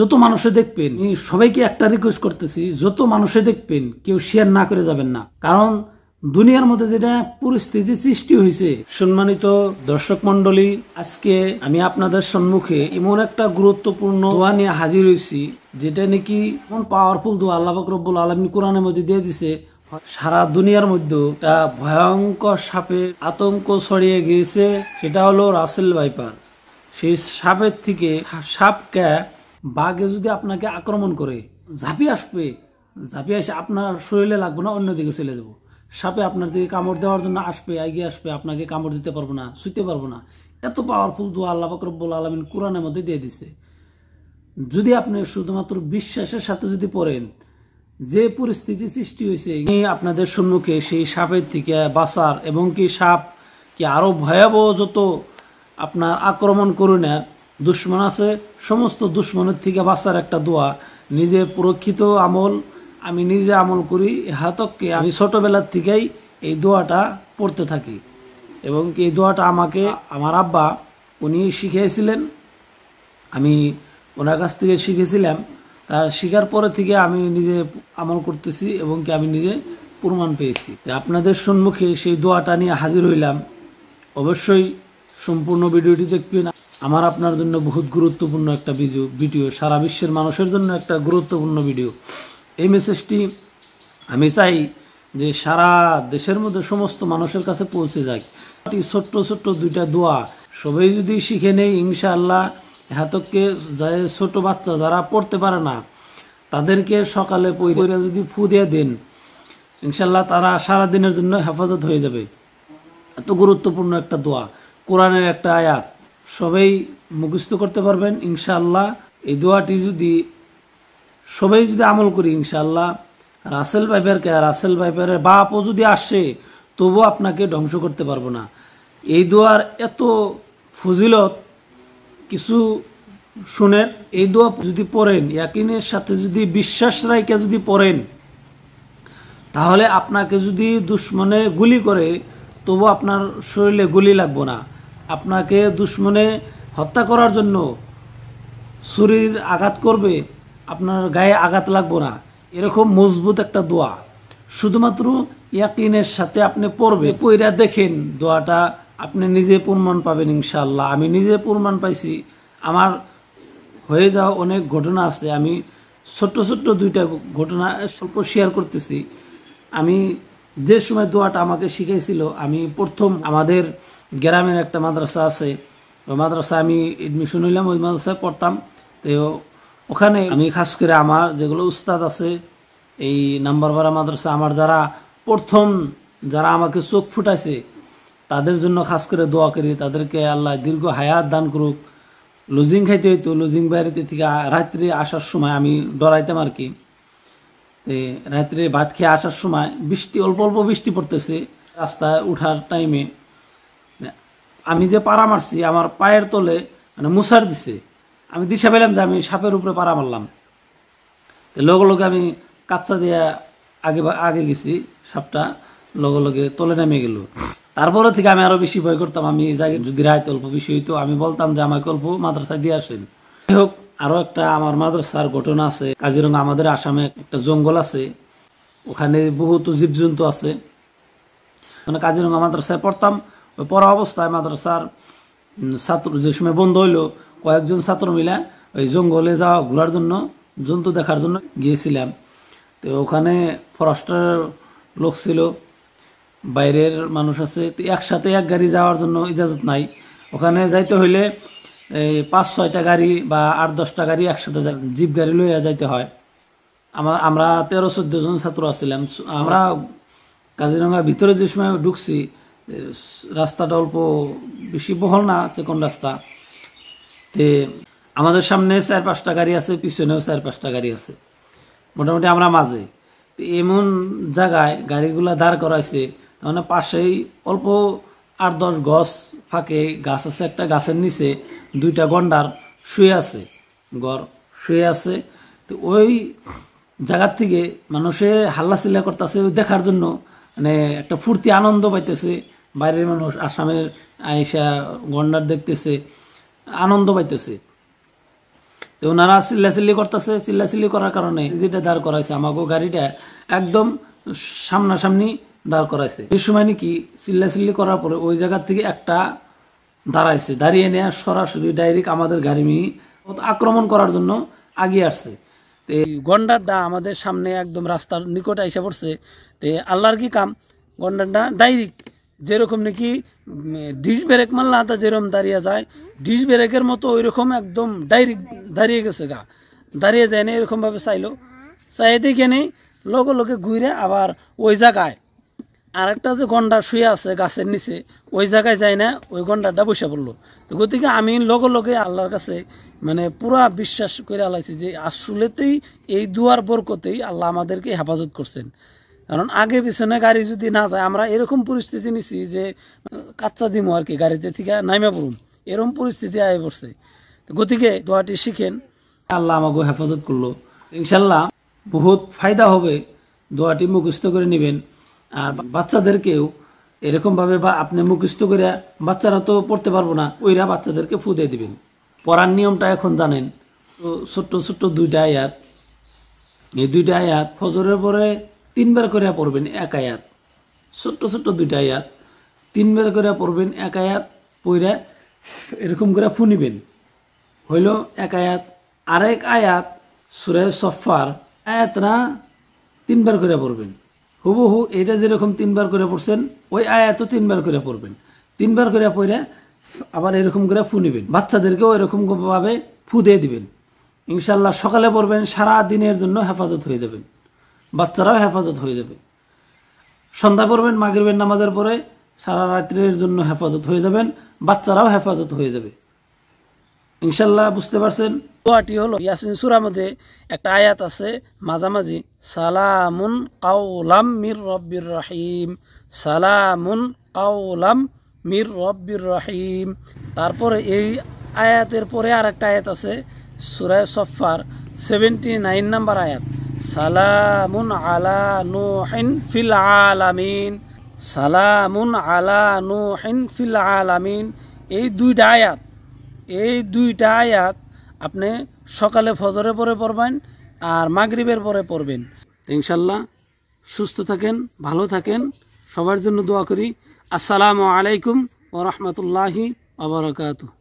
যত মানুষে দেখবেন, সবাইকে একটা রিকোয়েস্ট করতেছি, যত মানুষে দেখবেন কেউ শেয়ার না করে যাবেন না, কারণ দুনিয়ার মধ্যে যেটা পরিস্থিতি সৃষ্টি হয়েছে। সম্মানিত দর্শক মন্ডলী, আজকে আমি আপনাদের সম্মুখে এমন একটা গুরুত্বপূর্ণ দোয়া নিয়ে হাজির হয়েছি, যেটা নাকি এমন পাওয়ারফুল দোয়া আল্লাহ পাক রব্বুল আলামিন কোরআনের মধ্যে দিয়ে দিছে। সারা দুনিয়ার মধ্যে একটা ভয়ঙ্কর সাপের আতঙ্ক ছড়িয়ে গিয়েছে, সেটা হলো রাসেল ভাইপার। সেই সাপের থেকে সাপকে বাঘে যদি আপনাকে আক্রমণ করে ঝাঁপিয়ে এসে আপনার শরীরে লাগবে না, অন্যদিকে চলে যাবো। সাপে আপনার দিকে কামড় দেওয়ার জন্য এগিয়ে আসবে, আপনাকে কামড় দিতে পারবো না, ছুঁতে পারবো না। এত পাওয়ারফুল দোয়া আল্লাহ পাক রব্বুল আলামিন কোরআনের মধ্যে দিয়ে দিছে। যদি আপনি শুধুমাত্র বিশ্বাসের সাথে যদি পড়েন, যে পরিস্থিতি সৃষ্টি হয়েছে আপনাদের সম্মুখে সেই সাপের থেকে বাঁচার, এবং কি সাপ কি আরো ভয়াবহ যত আপনার আক্রমণ করুন দুশ্মন আছে, সমস্ত দুশ্মনের থেকে বাঁচার একটা দোয়া, নিজে পরীক্ষিত আমল, আমি নিজে আমল করি। হাতককে আমি ছোটবেলার থেকেই এই দোয়াটা পড়তে থাকি, এবং এই দোয়াটা আমাকে আমার আব্বা উনি শিখিয়েছিলেন, আমি ওনার কাছ থেকে শিখেছিলাম। তার শিখার পরে থেকে আমি নিজে আমল করতেছি, এবং কি আমি নিজে প্রমাণ পেয়েছি। আপনাদের সম্মুখে সেই দোয়াটা নিয়ে হাজির হইলাম। অবশ্যই সম্পূর্ণ ভিডিওটি দেখবেন। আমার আপনার জন্য বহুত গুরুত্বপূর্ণ একটা ভিডিও, সারা বিশ্বের মানুষের জন্য একটা গুরুত্বপূর্ণ ভিডিও। এই মেসেজটি আমি চাই যে সারা দেশের মধ্যে সমস্ত মানুষের কাছে পৌঁছে যায়। ছোট্ট ছোট্ট দুইটা দোয়া সবাই যদি শিখে নেই, ইনশাআল্লাহ হাতককে ছোট বাচ্চা যারা পড়তে পারে না তাদেরকে সকালে পড়ে যদি ফু দিয়ে দেন, ইনশাআল্লাহ তারা সারাদিনের জন্য হেফাজত হয়ে যাবে। এত গুরুত্বপূর্ণ একটা দোয়া, কোরআনের একটা আয়াত, সবাই মুখস্থ করতে পারবেন ইনশাআল্লাহ। এই দোয়াটি যদি সবাই যদি আমল করি, ইনশাআল্লাহ রাসেল ভাইপারের বাপও যদি আসে তবু আপনাকে ধ্বংস করতে পারবো না। এই দোয়ার এত ফজিলত কিছু শুনেন। এই দোয়া যদি পড়েন, ইয়াকিনের সাথে যদি বিশ্বাস রাইকে যদি পড়েন, তাহলে আপনাকে যদি দুশ্মনে গুলি করে তবু আপনার শরীরে গুলি লাগবো না, আপনাকে দুশ্মনে হত্যা করার জন্য ছুরির আঘাত করবে, আপনার গায়ে আঘাত লাগবো না। এরকম মজবুত একটা দোয়া, শুধুমাত্র ইয়াকিনের সাথে আপনি পড়বে, পড়া দেখেন দোয়াটা, আপনি নিজে প্রমাণ পাবেন ইনশাআল্লাহ। আমি নিজে প্রমাণ পাইছি, আমার হয়ে যাওয়া অনেক ঘটনা আছে। আমি ছোট্ট ছোট্ট দুইটা ঘটনা স্বল্প শেয়ার করতেছি। আমি যে সময় দোয়াটা আমাকে শিখাইছিল, আমি প্রথম আমাদের গ্রামের একটা মাদ্রাসা আছে, ওই মাদ্রাসা আমি এডমিশন হইলাম, ওই মাদ্রাসায় পড়তাম। তো ওখানে আমি খাস করে আমার যেগুলো উস্তাদ আছে এই নাম্বার বারা মাদ্রাসা, আমার যারা প্রথম যারা আমাকে চোখ ফুটাইছে তাদের জন্য খাস করে দোয়া করি, তাদেরকে আল্লাহ দীর্ঘ হায়াত দান করুক। লজিং খাইতে হইতো, লজিং বাইরেতে থেকে রাত্রে আসার সময় আমি ডরাইতাম আর কি। রাত্রে ভাত খেয়ে আসার সময় বৃষ্টি, অল্প অল্প বৃষ্টি পড়তেছে, রাস্তায় উঠার টাইমে আমি যে পাড়া মারছি, আমার পায়ের তলে মানে মুসার দিছে, আমি দিশা পেলাম যে আমি সাপের উপরে পাড়া মারলাম। লগে লগে আমি কাচ্চা দিয়ে আগে গেছি, সাপটা লগে লগে তলে নেমে গেল। তারপরে থেকে আমি আরো বেশি ভয় করতাম। আমি যদি রাত অল্প বেশি হইতো আমি বলতাম যে আমাকে অল্প মাদ্রাসায় দিয়ে আসেন। যাই হোক, আরো একটা আমার মাদ্রাসার ঘটনা আছে। কাজিরঙ্গা আমাদের আসামে একটা জঙ্গল আছে, ওখানে বহুত জীবজন্তু আছে। মানে কাজিরঙ্গা মাদ্রাসায় পড়তাম, ওই পড়া অবস্থায় মাদ্রাসার ছাত্র যে সময় বন্ধ হইলো, কয়েকজন ছাত্র মিলে ওই জঙ্গলে যাওয়া ঘোরার জন্য, জন্তু দেখার জন্য গিয়েছিলাম। তো ওখানে ফরেস্টের লোক ছিল, বাইরের মানুষ আছে, একসাথে এক গাড়ি যাওয়ার জন্য ইজাজত নাই। ওখানে যাইতে হইলে 5-6টা গাড়ি বা 8-10টা গাড়ি একসাথে জিপ গাড়ি লইয়া যাইতে হয়। আমরা 13-14 জন ছাত্র আছিলাম। আমরা কাজিরঙ্গার ভিতরে যে সময় ঢুকছি, রাস্তাটা অল্প বেশি বহল না, চিকন রাস্তা। তে আমাদের সামনে 4-5টা গাড়ি আছে, পিছনেও 4-5টা গাড়ি আছে, মোটামুটি আমরা মাঝে। এমন জায়গায় গাড়িগুলা দাঁড় করাইছে, মানে পাশেই অল্প 8-10 গজ ফাঁকে গাছ আছে, একটা গাছের নিচে 2টা গন্ডার শুয়ে আছে, গড় শুয়ে আছে। তো ওই জায়গার থেকে মানুষে হাল্লা চিল্লা করতেছে দেখার জন্য, মানে একটা ফুর্তি আনন্দ পাইতেছে। বাইরের মানুষ আসামের আইসা গন্ডার দেখতেছে, আনন্দ পাইতেছে। তো ওনারা চিল্লাচিল্লি করতেছে, চিল্লাচিল্লি করার কারণে যেটা দাঁড় করাইছে আমাকে গাড়িটা একদম সামনাসামনি দাঁড় করাইছে। এই সময় নাকি চিল্লাচিল্লি করার পরে ওই জায়গা থেকে একটা দাঁড়াইছে, দাঁড়িয়ে নিয়ে সরাসরি ডাইরেক্ট আমাদের গাড়ি আক্রমণ করার জন্য আগিয়ে আসছে। গন্ডারটা আমাদের সামনে একদম রাস্তার নিকটে এসে পড়ছে। তো আল্লাহর কি কাম, গন্ডারটা ডাইরেক্ট যেরকম নাকি ডিশ ব্রেক মারলা তা যেরকম দাঁড়িয়ে যায়, ডিশ ব্রেকের মতো ওই রকম একদম ডাইরেক্ট দাঁড়িয়ে গেছে গা, দাঁড়িয়ে যায় না এরকম ভাবে চাইলো, চাই দেখে নেই লগে লগে ঘুরে আবার ওই জায়গায় আরেকটা যে গন্ডার শুয়ে আছে গাছের নিচে ওই জায়গায় যায় না, ওই গন্ডারটা বসে পড়লো। তো গতিকে আমি লগে লগে আল্লাহর কাছে মানে পুরা বিশ্বাস করে আলাইছি যে আসলেতেই এই দুয়ার বরকতেই আল্লাহ আমাদেরকে হেফাজত করছেন। কারণ আগে পিছনে গাড়ি যদি না যায়, আমরা এরকম পরিস্থিতি নিছি যে কাচ্চা দিমো আর কি, গাড়িতে থেকে নাইমা পড়ুন, এরকম পরিস্থিতি আয় পড়ছে। গতিকে দোয়াটি শিখেন, আল্লাহ আমাকে হেফাজত করলো। ইনশাল্লাহ বহুত ফায়দা হবে, দোয়াটি মুখস্থ করে নেবেন। আর বাচ্চাদেরকেও এরকম ভাবে বা আপনি মুখস্থ করে, বাচ্চারা তো পড়তে পারবো না, ওইরা বাচ্চাদেরকে ফুদে দিবেন। পড়ার নিয়মটা এখন জানেন তো, ছোট্ট ছোট্ট দুইটা আয়াত, এই দুইটা আয়াত ফজরের পরে 3 বার করে পড়বেন এক আয়াত, ছোট্ট ছোট্ট দুইটা আয়াত 3 বার করে পড়বেন এক আয়াত, পড়ে এরকম করে ফুনিবেন, হইল এক আয়াত। আরেক আয়াত সূরা সফফার আয়াতরা 3 বার করে পড়বেন, হুবহু এটা যেরকম 3 বার করে পড়ছেন ওই আয়াতও 3 বার করে পড়বেন। 3 বার করে পড়ে আবার এরকম করে ফুনিবেন, বাচ্চাদেরকেও এরকম ভাবে ফু দিয়ে দিবেন। ইনশাল্লাহ সকালে পড়বেন, সারা দিনের জন্য হেফাজত হয়ে যাবেন, বাচ্চারাও হেফাজত হয়ে যাবে। সন্ধ্যা পড়বেন মাগরিবের নামাজের পরে, সারা রাত্রের জন্য হেফাজত হয়ে যাবেন, বাচ্চারাও হেফাজত হয়ে যাবে ইনশাল্লাহ। বুঝতে পারছেন? দোয়াটি হলো ইয়াসিন সূরার মধ্যে একটা আয়াত আছে মাঝামাঝি, সালামুন কাওলাম মির রব্বির রহিম, সালামুন কাওলাম মির রব্বির রহিম। তারপরে এই আয়াতের পরে আর একটা আয়াত আছে সূরা সফফার 79 নাম্বার আয়াত, সালামুন আলা নূহিন ফিল আলামিন, সালামুন আলা নূহিন ফিল আলামিন। এই দুইটা আয়াত আপনি সকালে ফজরের পরে পড়বেন আর মাগরিবের পরে পড়বেন। ইনশাল্লাহ সুস্থ থাকেন, ভালো থাকেন, সবার জন্য দোয়া করি। আসসালামু আলাইকুম ওয়া রাহমাতুল্লাহি ওয়া বারাকাতুহু।